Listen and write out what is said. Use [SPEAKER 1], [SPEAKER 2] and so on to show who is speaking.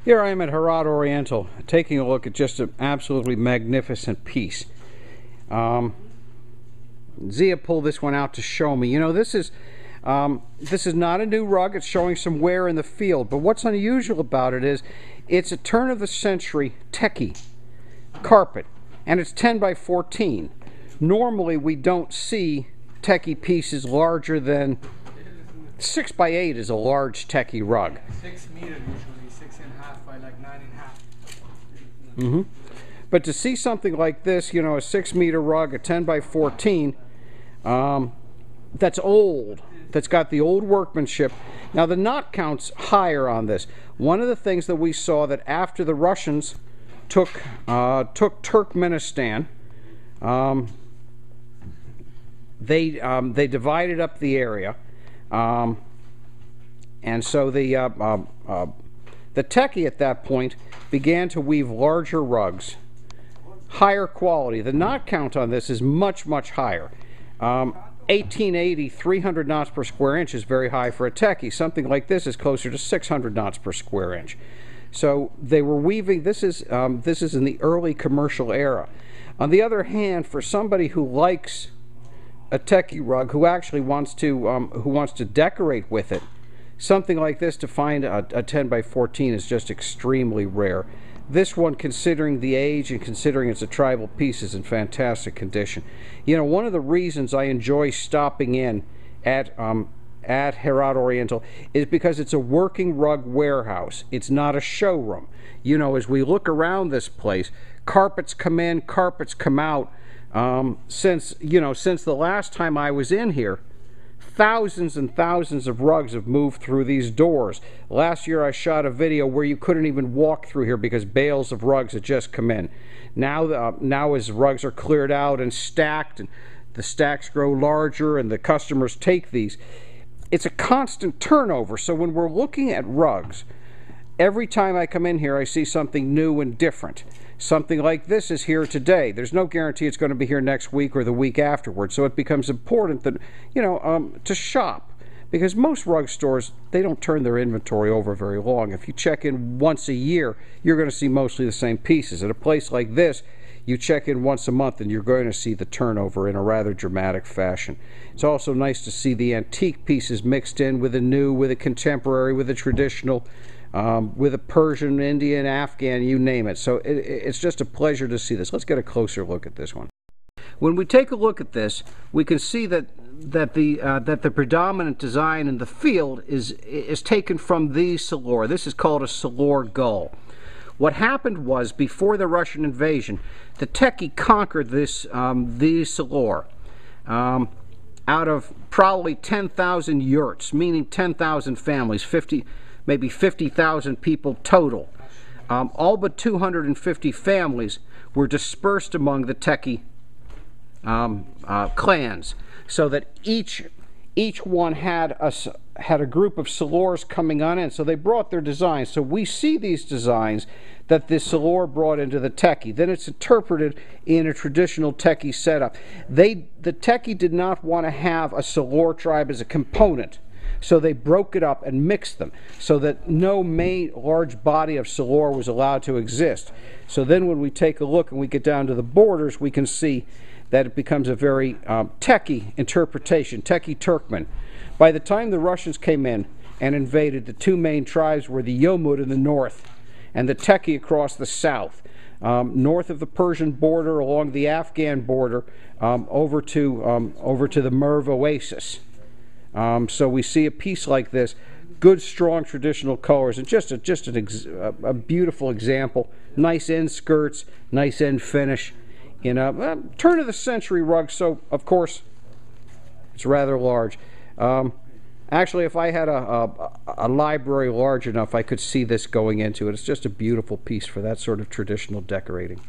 [SPEAKER 1] Here I am at Herat Oriental, taking a look at just an absolutely magnificent piece. Zia pulled this one out to show me. You know, this is not a new rug. It's showing some wear in the field. But what's unusual about it is it's a turn-of-the-century Tekke carpet, and it's 10 by 14. Normally, we don't see Tekke pieces larger than 6 by 8 is a large Tekke rug.
[SPEAKER 2] 6 meters usually, 6.5 by like 9.5.
[SPEAKER 1] Mm-hmm. But to see something like this, you know, a 6-meter rug, a 10 by 14, that's old, that's got the old workmanship. Now the knot count's higher on this. One of the things that we saw that after the Russians took Turkmenistan, they divided up the area, and so the Tekke at that point began to weave larger rugs, higher quality. The knot count on this is much, much higher. 1880, 300 knots per square inch is very high for a Tekke. Something like this is closer to 600 knots per square inch. So they were weaving. This is in the early commercial era. On the other hand, for somebody who likes a Tekke rug, who actually wants to decorate with it, something like this, to find a 10 by 14 is just extremely rare. This one, considering the age and considering it's a tribal piece, is in fantastic condition. You know, one of the reasons I enjoy stopping in at Herat Oriental is because it's a working rug warehouse. It's not a showroom. You know, as we look around this place, carpets come in, carpets come out. Since the last time I was in here, thousands and thousands of rugs have moved through these doors. Last year I shot a video where you couldn't even walk through here because bales of rugs had just come in. Now as rugs are cleared out and stacked, and the stacks grow larger and the customers take these, it's a constant turnover. So when we're looking at rugs, every time I come in here I see something new and different. Something like this is here today. There's no guarantee it's going to be here next week or the week afterwards. So it becomes important that, you know, to shop, because most rug stores, they don't turn their inventory over very long. If you check in once a year, you're going to see mostly the same pieces. At a place like this, you check in once a month and you're going to see the turnover in a rather dramatic fashion. It's also nice to see the antique pieces mixed in with a new, with a contemporary, with a traditional, with a Persian, Indian, Afghan, you name it. So it's just a pleasure to see this. Let's get a closer look at this one. When we take a look at this, we can see that the predominant design in the field is taken from the salor. This is called a salor gull. What happened was, before the Russian invasion, the Tekke conquered this the salor. Out of probably 10,000 yurts, meaning 10,000 families, maybe 50,000 people total. All but 250 families were dispersed among the Tekke clans, so that each one had a group of salors coming on in. So they brought their designs. So we see these designs that the salor brought into the Tekke. Then it's interpreted in a traditional Tekke setup. The Tekke did not want to have a salor tribe as a component. So they broke it up and mixed them so that no main large body of salor was allowed to exist. So then when we take a look and we get down to the borders, we can see that it becomes a very Tekke interpretation, Tekke Turkmen. By the time the Russians came in and invaded, the two main tribes were the Yomud in the north and the Tekke across the south. North of the Persian border, along the Afghan border, over to the Merv Oasis. So we see a piece like this, good, strong, traditional colors, and just a beautiful example. Nice end skirts, nice end finish, in a turn-of-the-century rug. So of course it's rather large. Actually, if I had a library large enough, I could see this going into it. It's just a beautiful piece for that sort of traditional decorating.